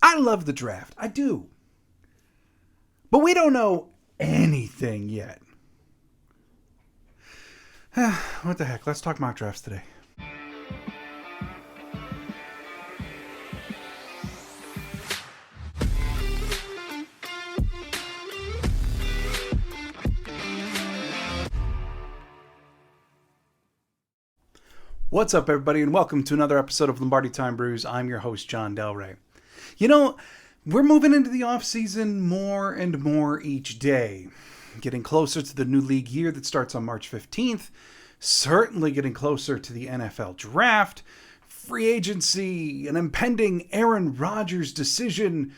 I love the draft. I do. But we don't know anything yet. What the heck? Let's talk mock drafts today. What's up, everybody, and welcome to another episode of Lombardi Time Brews. I'm your host, John Del Rey. We're moving into the offseason more and more each day. Getting closer to the new league year that starts on March 15th. Certainly getting closer to the NFL draft. Free agency, an impending Aaron Rodgers decision.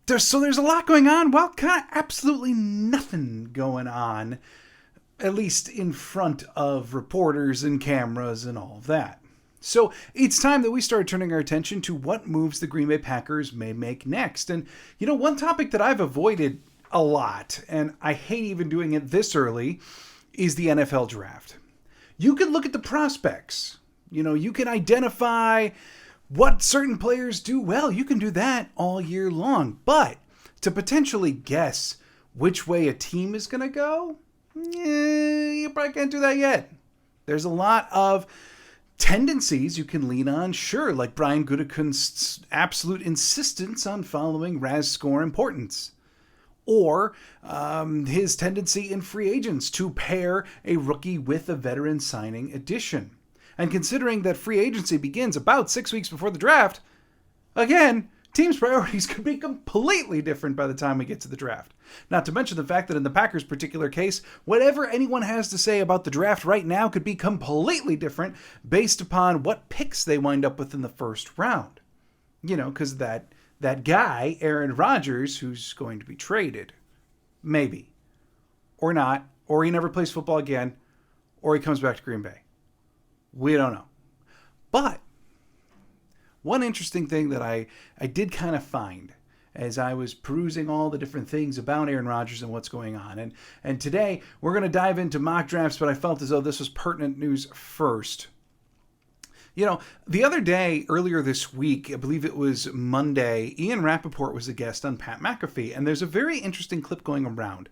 There's a lot going on. Well, kind of absolutely nothing going on. At least in front of reporters and cameras and all of that. So it's time that we start turning our attention to what moves the Green Bay Packers may make next. And, one topic that I've avoided a lot, and I hate even doing it this early, is the NFL draft. You can look at the prospects. You can identify what certain players do well. You can do that all year long. But to potentially guess which way a team is going to go, you probably can't do that yet. There's a lot of tendencies you can lean on, sure, like Brian Gutekunst's absolute insistence on following RAS score importance. Or his tendency in free agents to pair a rookie with a veteran signing addition. And considering that free agency begins about 6 weeks before the draft, again, teams' priorities could be completely different by the time we get to the draft. Not to mention the fact that in the Packers' particular case, whatever anyone has to say about the draft right now could be completely different based upon what picks they wind up with in the first round. Because that guy, Aaron Rodgers, who's going to be traded, maybe, or not, or he never plays football again, or he comes back to Green Bay. We don't know. But one interesting thing that I did kind of find as I was perusing all the different things about Aaron Rodgers and what's going on. And today we're going to dive into mock drafts, but I felt as though this was pertinent news first. The other day, earlier this week, I believe it was Monday, Ian Rapaport was a guest on Pat McAfee. And there's a very interesting clip going around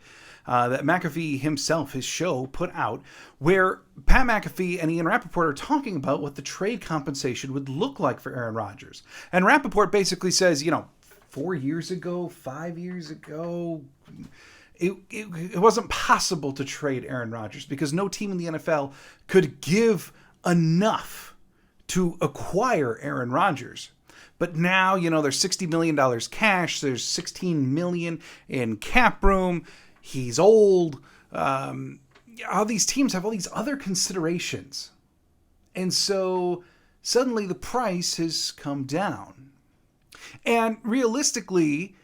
that McAfee himself, his show, put out, where Pat McAfee and Ian Rapaport are talking about what the trade compensation would look like for Aaron Rodgers. And Rapaport basically says, 4 years ago, 5 years ago, it wasn't possible to trade Aaron Rodgers because no team in the NFL could give enough to acquire Aaron Rodgers. But now, there's $60 million cash, there's $16 million in cap room, he's old, all these teams have all these other considerations. And so suddenly the price has come down. And realistically,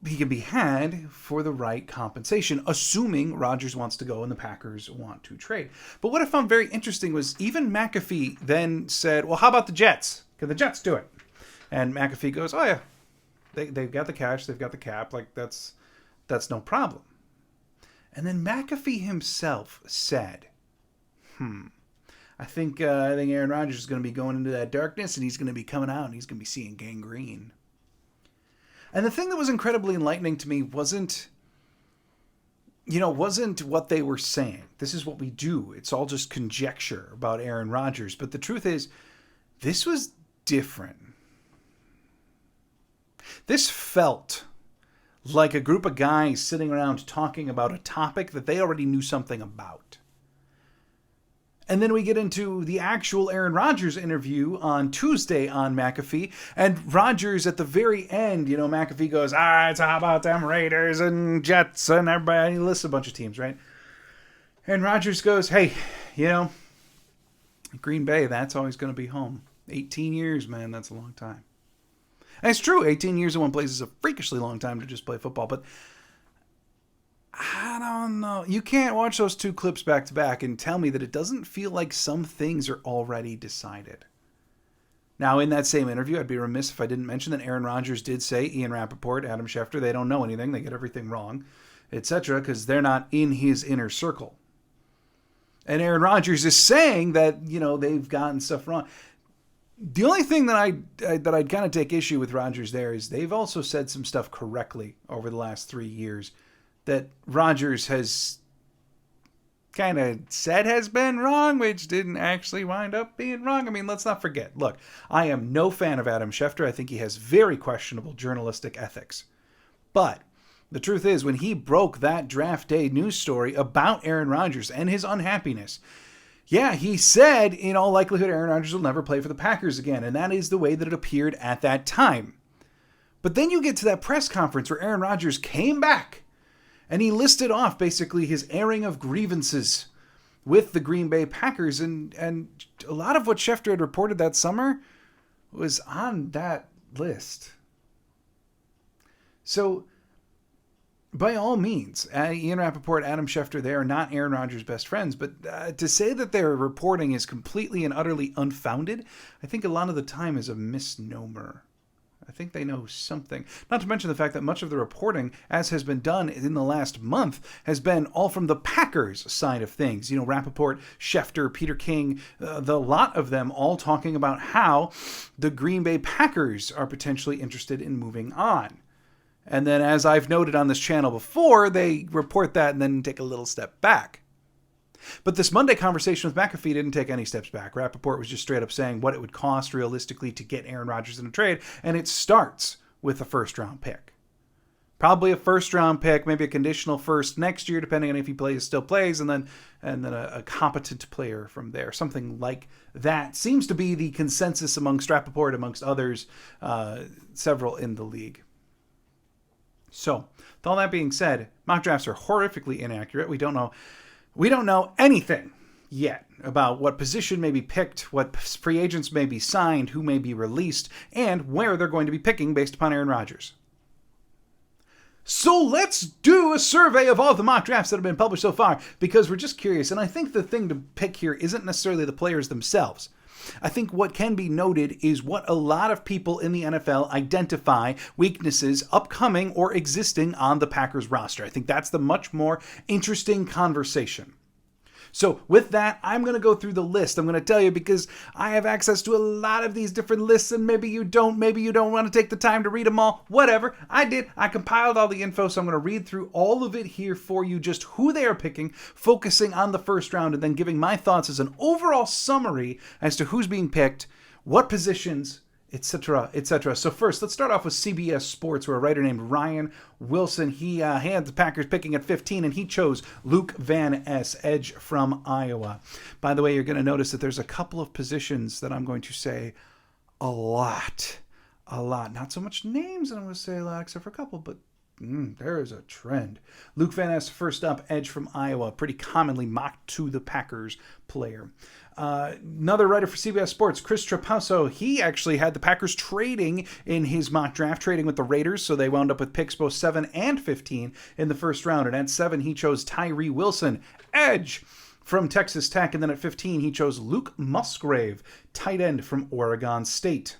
he can be had for the right compensation, assuming Rodgers wants to go and the Packers want to trade. But what I found very interesting was even McAfee then said, well, how about the Jets? Can the Jets do it? And McAfee goes, oh yeah, they've got the cash, they've got the cap, like that's no problem. And then McAfee himself said, I think Aaron Rodgers is going to be going into that darkness and he's going to be coming out and he's going to be seeing gangrene. And the thing that was incredibly enlightening to me wasn't what they were saying. This is what we do. It's all just conjecture about Aaron Rodgers. But the truth is, this was different. This felt like a group of guys sitting around talking about a topic that they already knew something about. And then we get into the actual Aaron Rodgers interview on Tuesday on McAfee. And Rodgers at the very end, McAfee goes, all right, so how about them Raiders and Jets and everybody? And he lists a bunch of teams, right? And Rodgers goes, hey, Green Bay, that's always going to be home. 18 years, man, that's a long time. And it's true, 18 years in one place is a freakishly long time to just play football. But I don't know. You can't watch those two clips back to back and tell me that it doesn't feel like some things are already decided. Now, in that same interview, I'd be remiss if I didn't mention that Aaron Rodgers did say Ian Rapaport, Adam Schefter, they don't know anything. They get everything wrong, etc., because they're not in his inner circle. And Aaron Rodgers is saying that, they've gotten stuff wrong. The only thing that I'd kind of take issue with Rodgers there is they've also said some stuff correctly over the last 3 years that Rodgers has kind of said has been wrong, which didn't actually wind up being wrong. I mean, let's not forget. Look, I am no fan of Adam Schefter. I think he has very questionable journalistic ethics. But the truth is, when he broke that draft day news story about Aaron Rodgers and his unhappiness, yeah, he said, in all likelihood, Aaron Rodgers will never play for the Packers again. And that is the way that it appeared at that time. But then you get to that press conference where Aaron Rodgers came back and he listed off basically his airing of grievances with the Green Bay Packers. And a lot of what Schefter had reported that summer was on that list. So, by all means, Ian Rapaport, Adam Schefter, they are not Aaron Rodgers' best friends. But to say that their reporting is completely and utterly unfounded, I think a lot of the time is a misnomer. I think they know something. Not to mention the fact that much of the reporting, as has been done in the last month, has been all from the Packers side of things. You know, Rapaport, Schefter, Peter King, the lot of them all talking about how the Green Bay Packers are potentially interested in moving on. And then, as I've noted on this channel before, they report that and then take a little step back. But this Monday conversation with McAfee didn't take any steps back. Rapaport was just straight up saying what it would cost realistically to get Aaron Rodgers in a trade, and it starts with a first-round pick. Probably a first-round pick, maybe a conditional first next year, depending on if he still plays, and then a competent player from there. Something like that seems to be the consensus amongst Rapaport, amongst others, several in the league. So, with all that being said, mock drafts are horrifically inaccurate. We don't know anything yet about what position may be picked, what free agents may be signed, who may be released, and where they're going to be picking based upon Aaron Rodgers. So let's do a survey of all the mock drafts that have been published so far, because we're just curious, and I think the thing to pick here isn't necessarily the players themselves. I think what can be noted is what a lot of people in the NFL identify weaknesses upcoming or existing on the Packers roster. I think that's the much more interesting conversation. So with that, I'm going to go through the list. I'm going to tell you because I have access to a lot of these different lists, and maybe you don't want to take the time to read them all. Whatever. I did. I compiled all the info, so I'm going to read through all of it here for you, just who they are picking, focusing on the first round, and then giving my thoughts as an overall summary as to who's being picked, what positions, etc., etc. So first, let's start off with CBS Sports, where a writer named Ryan Wilson, he had the Packers picking at 15, and he chose Luke Van Ness, edge from Iowa. By the way, you're going to notice that there's a couple of positions that I'm going to say a lot. Not so much names that I'm going to say a lot, except for a couple, but there is a trend. Luke Van Ness, first up, edge from Iowa, pretty commonly mocked to the Packers player. Another writer for CBS Sports, Chris Trapasso, he actually had the Packers trading in his mock draft, trading with the Raiders, so they wound up with picks both 7 and 15 in the first round. And at 7, he chose Tyree Wilson, edge from Texas Tech. And then at 15, he chose Luke Musgrave, tight end from Oregon State.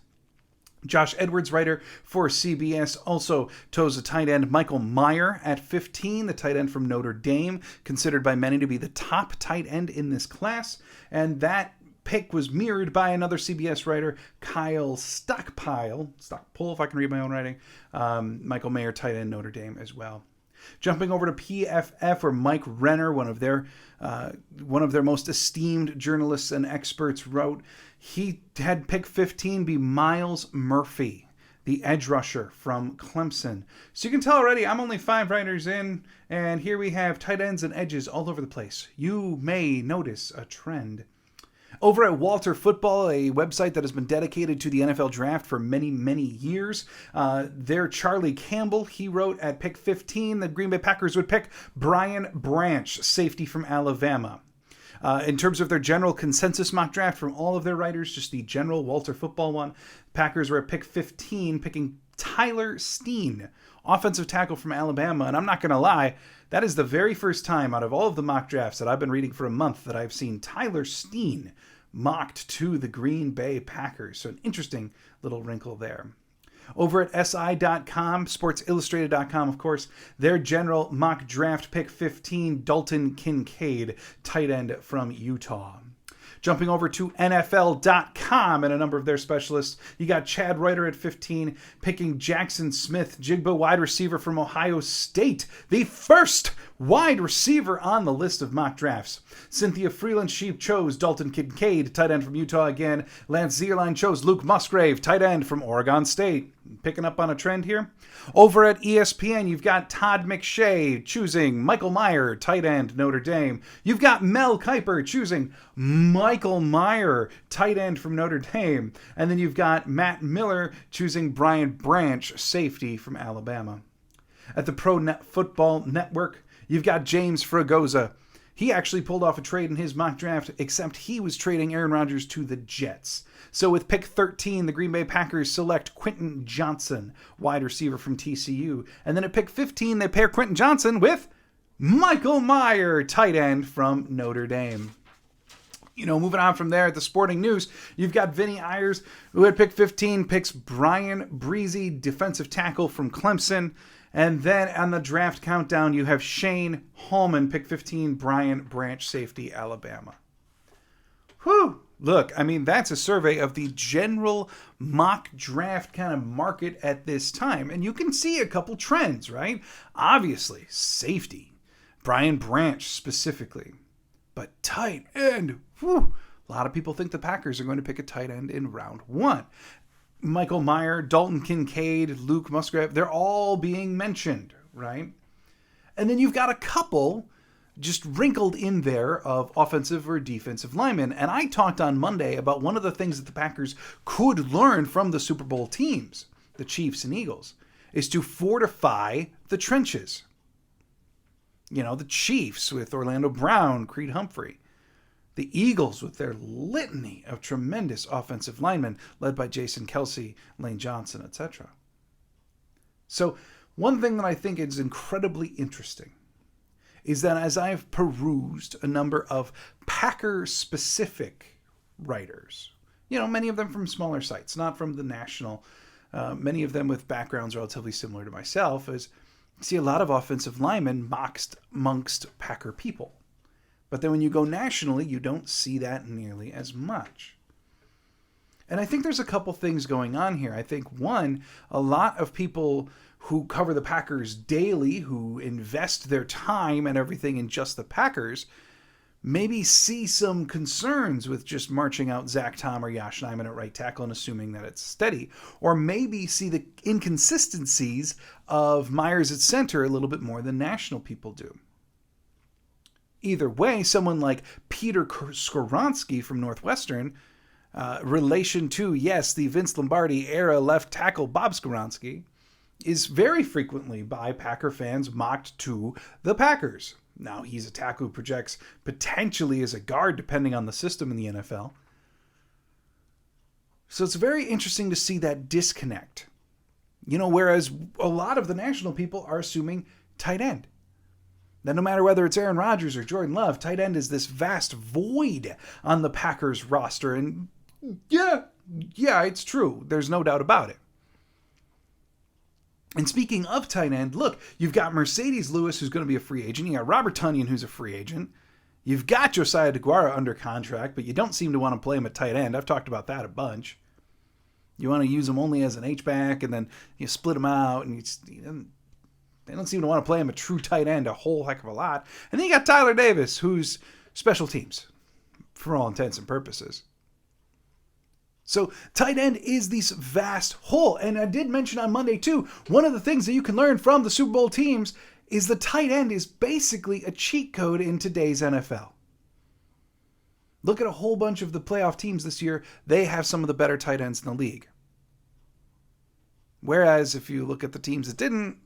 Josh Edwards, writer for CBS, also chose a tight end, Michael Mayer, at 15, the tight end from Notre Dame, considered by many to be the top tight end in this class. And that pick was mirrored by another CBS writer, Kyle Stockpole, if I can read my own writing, Michael Mayer, tight end, Notre Dame as well. Jumping over to PFF, where Mike Renner, one of their most esteemed journalists and experts, wrote, he had pick 15 be Miles Murphy, the edge rusher from Clemson. So you can tell already I'm only 5 writers in, and here we have tight ends and edges all over the place. You may notice a trend. Over at Walter Football, a website that has been dedicated to the NFL draft for many, many years, their Charlie Campbell, he wrote at pick 15, the Green Bay Packers would pick Brian Branch, safety from Alabama. In terms of their general consensus mock draft from all of their writers, just the general Walter Football one, Packers were at pick 15, picking Tyler Steen, offensive tackle from Alabama. And I'm not going to lie, that is the very first time out of all of the mock drafts that I've been reading for a month that I've seen Tyler Steen mocked to the Green Bay Packers. So an interesting little wrinkle there. Over at SI.com, SportsIllustrated.com, of course, their general mock draft pick 15, Dalton Kincaid, tight end from Utah. Jumping over to NFL.com and a number of their specialists, you got Chad Reuter at 15, picking Jackson Smith-Jigba, wide receiver from Ohio State, the first wide receiver on the list of mock drafts. Cynthia Freeland-Sheep chose Dalton Kincaid, tight end from Utah again. Lance Zierlein chose Luke Musgrave, tight end from Oregon State. Picking up on a trend here. Over at ESPN, you've got Todd McShay choosing Michael Mayer, tight end, Notre Dame. You've got Mel Kiper choosing Michael Mayer, tight end from Notre Dame. And then you've got Matt Miller choosing Brian Branch, safety from Alabama. At the Football Network, you've got James Fragoza. He actually pulled off a trade in his mock draft, except he was trading Aaron Rodgers to the Jets. So with pick 13, the Green Bay Packers select Quentin Johnson, wide receiver from TCU. And then at pick 15, they pair Quentin Johnson with Michael Mayer, tight end from Notre Dame. Moving on from there at the Sporting News, you've got Vinny Ayers, who at pick 15 picks Brian Breezy, defensive tackle from Clemson. And then on the draft countdown, you have Shane Hallman, pick 15, Brian Branch, safety, Alabama. Whew! Look, that's a survey of the general mock draft kind of market at this time. And you can see a couple trends, right? Obviously, safety. Brian Branch specifically. But tight end, whew, a lot of people think the Packers are going to pick a tight end in round 1. Michael Mayer, Dalton Kincaid, Luke Musgrave, they're all being mentioned, right? And then you've got a couple just wrinkled in there of offensive or defensive linemen. And I talked on Monday about one of the things that the Packers could learn from the Super Bowl teams, the Chiefs and Eagles, is to fortify the trenches. The Chiefs with Orlando Brown, Creed Humphrey. The Eagles with their litany of tremendous offensive linemen led by Jason Kelsey, Lane Johnson, etc. So one thing that I think is incredibly interesting is that as I've perused a number of Packer-specific writers, many of them from smaller sites, not from the national, many of them with backgrounds relatively similar to myself, is see a lot of offensive linemen mocked amongst Packer people. But then when you go nationally, you don't see that nearly as much. And I think there's a couple things going on here. I think, one, a lot of people who cover the Packers daily, who invest their time and everything in just the Packers, maybe see some concerns with just marching out Zach Tom or Yosh Nijman at right tackle and assuming that it's steady. Or maybe see the inconsistencies of Myers at center a little bit more than national people do. Either way, someone like Peter Skoronski from Northwestern, relation to, yes, the Vince Lombardi era left tackle Bob Skoronski, is very frequently by Packer fans mocked to the Packers. Now, he's a tackle who projects potentially as a guard depending on the system in the NFL. So it's very interesting to see that disconnect. Whereas a lot of the national people are assuming tight end. That no matter whether it's Aaron Rodgers or Jordan Love, tight end is this vast void on the Packers roster. And yeah, it's true. There's no doubt about it. And speaking of tight end, look, you've got Mercedes Lewis, who's going to be a free agent. You got Robert Tonyan, who's a free agent. You've got Josiah DeGuara under contract, but you don't seem to want to play him at tight end. I've talked about that a bunch. You want to use him only as an H-back, and then you split him out, and they don't seem to want to play him a true tight end a whole heck of a lot. And then you got Tyler Davis, who's special teams, for all intents and purposes. So tight end is this vast hole. And I did mention on Monday, too, one of the things that you can learn from the Super Bowl teams is the tight end is basically a cheat code in today's NFL. Look at a whole bunch of the playoff teams this year. They have some of the better tight ends in the league. Whereas if you look at the teams that didn't,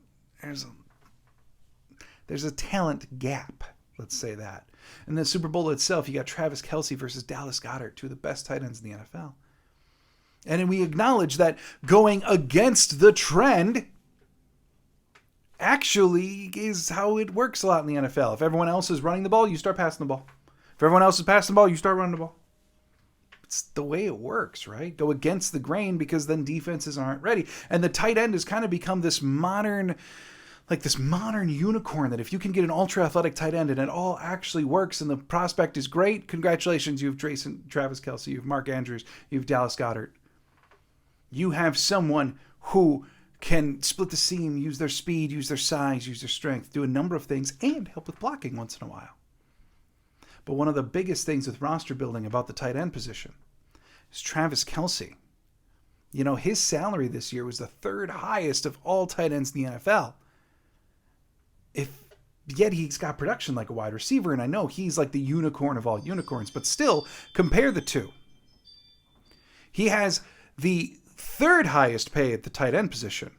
there's a talent gap, let's say that. In the Super Bowl itself, you got Travis Kelce versus Dallas Goedert, two of the best tight ends in the NFL. And we acknowledge that going against the trend actually is how it works a lot in the NFL. If everyone else is running the ball, you start passing the ball. If everyone else is passing the ball, you start running the ball. It's the way it works, right? Go against the grain because then defenses aren't ready. And the tight end has kind of become this modern, like this modern unicorn that if you can get an ultra athletic tight end and it all actually works and the prospect is great, congratulations, you have Travis Kelce, you have Mark Andrews, you have Dallas Goedert. You have someone who can split the seam, use their speed, use their size, use their strength, do a number of things, and help with blocking once in a while. But one of the biggest things with roster building about the tight end position is Travis Kelce. You know, his salary this year was the third highest of all tight ends in the NFL. Yet he's got production like a wide receiver, and I know he's like the unicorn of all unicorns, but still, compare the two. He has the third highest pay at the tight end position,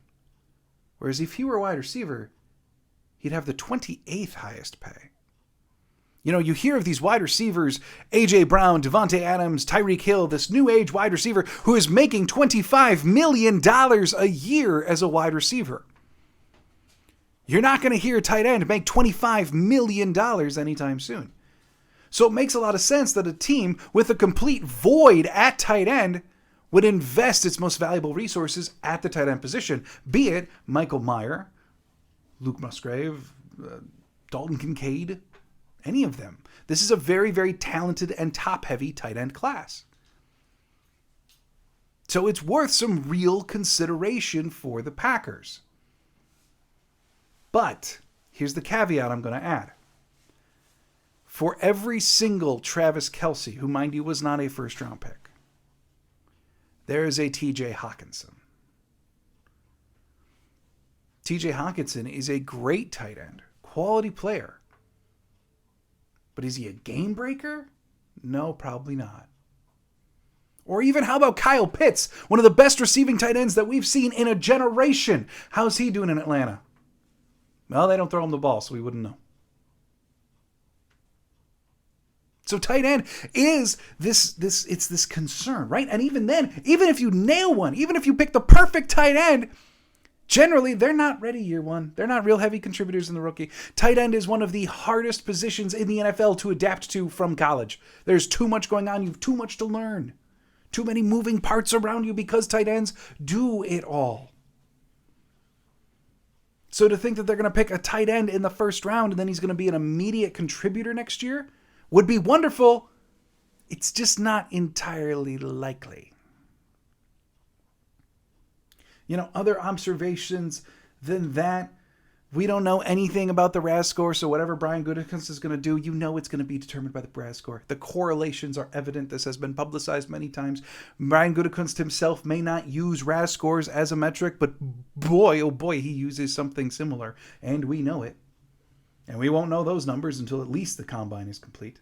whereas if he were a wide receiver, he'd have the 28th highest pay. You know, you hear of these wide receivers, A.J. Brown, Devontae Adams, Tyreek Hill, this new age wide receiver who is making $25 million a year as a wide receiver. You're not going to hear a tight end make $25 million anytime soon. So it makes a lot of sense that a team with a complete void at tight end would invest its most valuable resources at the tight end position, be it Michael Mayer, Luke Musgrave, Dalton Kincaid, any of them. This is a very, very talented and top-heavy tight end class. So it's worth some real consideration for the Packers. But here's the caveat I'm going to add. For every single Travis Kelce, who mind you was not a first-round pick, there is a T.J. Hockenson. T.J. Hockenson is a great tight end, quality player. But is he a game breaker? No, probably not. Or even how about Kyle Pitts, one of the best receiving tight ends that we've seen in a generation? How's he doing in Atlanta? Well, they don't throw him the ball, so we wouldn't know. So tight end is this concern, right? And even then, even if you nail one, even if you pick the perfect tight end, generally they're not ready year one. They're not real heavy contributors in the rookie. Tight end is one of the hardest positions in the NFL to adapt to from college. There's too much going on. You have too much to learn. Too many moving parts around you because tight ends do it all. So to think that they're going to pick a tight end in the first round and then he's going to be an immediate contributor next year would be wonderful. It's just not entirely likely. You know, other observations than that, we don't know anything about the RAS score, so whatever Brian Gutekunst is going to do, you know it's going to be determined by the RAS score. The correlations are evident. This has been publicized many times. Brian Gutekunst himself may not use RAS scores as a metric, but boy, oh boy, he uses something similar, and we know it. And we won't know those numbers until at least the combine is complete.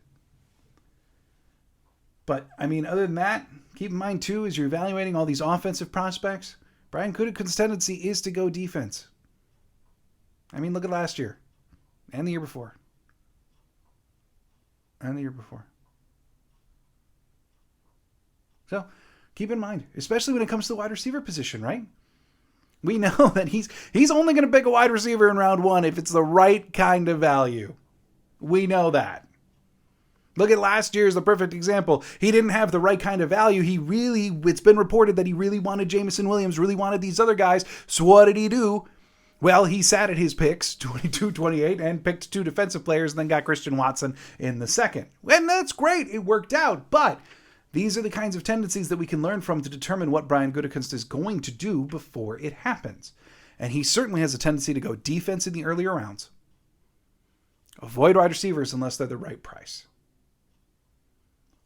But, I mean, other than that, keep in mind, too, as you're evaluating all these offensive prospects, Brian Gutekunst's tendency is to go defense. I mean, look at last year. And the year before. And the year before. So, keep in mind, especially when it comes to the wide receiver position, right? We know that he's only going to pick a wide receiver in round one if it's the right kind of value. We know that. Look at last year as the perfect example. He didn't have the right kind of value. It's been reported that he really wanted Jameson Williams, really wanted these other guys. So what did he do? Well, he sat at his picks, 22, 28, and picked two defensive players and then got Christian Watson in the second. And that's great. It worked out. But these are the kinds of tendencies that we can learn from to determine what Brian Gutekunst is going to do before it happens. And he certainly has a tendency to go defense in the earlier rounds. Avoid wide receivers unless they're the right price.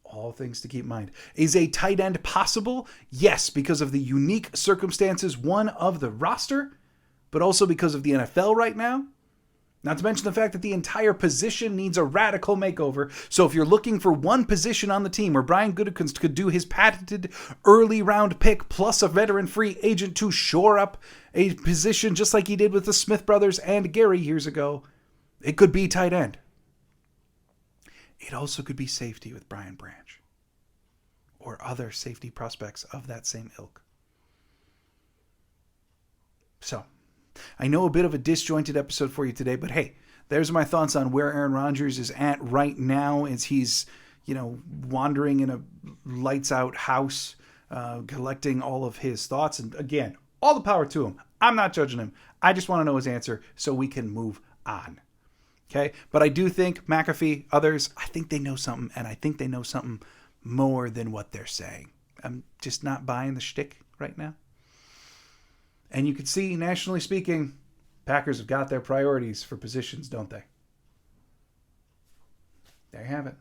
All things to keep in mind. Is a tight end possible? Yes, because of the unique circumstances, one, of the roster, but also because of the NFL right now. Not to mention the fact that the entire position needs a radical makeover. So if you're looking for one position on the team where Brian Gutekunst could do his patented early round pick plus a veteran free agent to shore up a position just like he did with the Smith brothers and Gary years ago, it could be tight end. It also could be safety with Brian Branch or other safety prospects of that same ilk. So, I know a bit of a disjointed episode for you today, but hey, there's my thoughts on where Aaron Rodgers is at right now as he's, wandering in a lights out house, collecting all of his thoughts. And again, All the power to him. I'm not judging him. I just want to know his answer so we can move on. Okay? But I do think McAfee, others, I think they know something, and I think they know something more than what they're saying. I'm just not buying the shtick right now. And you can see, nationally speaking, Packers have got their priorities for positions, don't they? There you have it.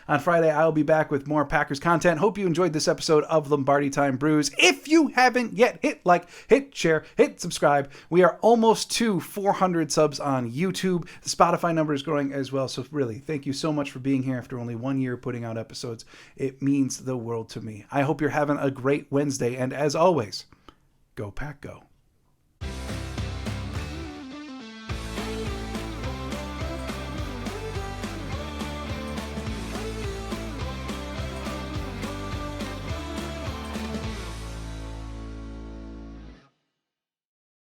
On Friday, I'll be back with more Packers content. Hope you enjoyed this episode of Lombardi Time Brews. If you haven't yet, hit like, hit share, hit subscribe. We are almost to 400 subs on YouTube. The Spotify number is growing as well. So really, thank you so much for being here after only 1 year putting out episodes. It means the world to me. I hope you're having a great Wednesday. And as always, go Pack Go.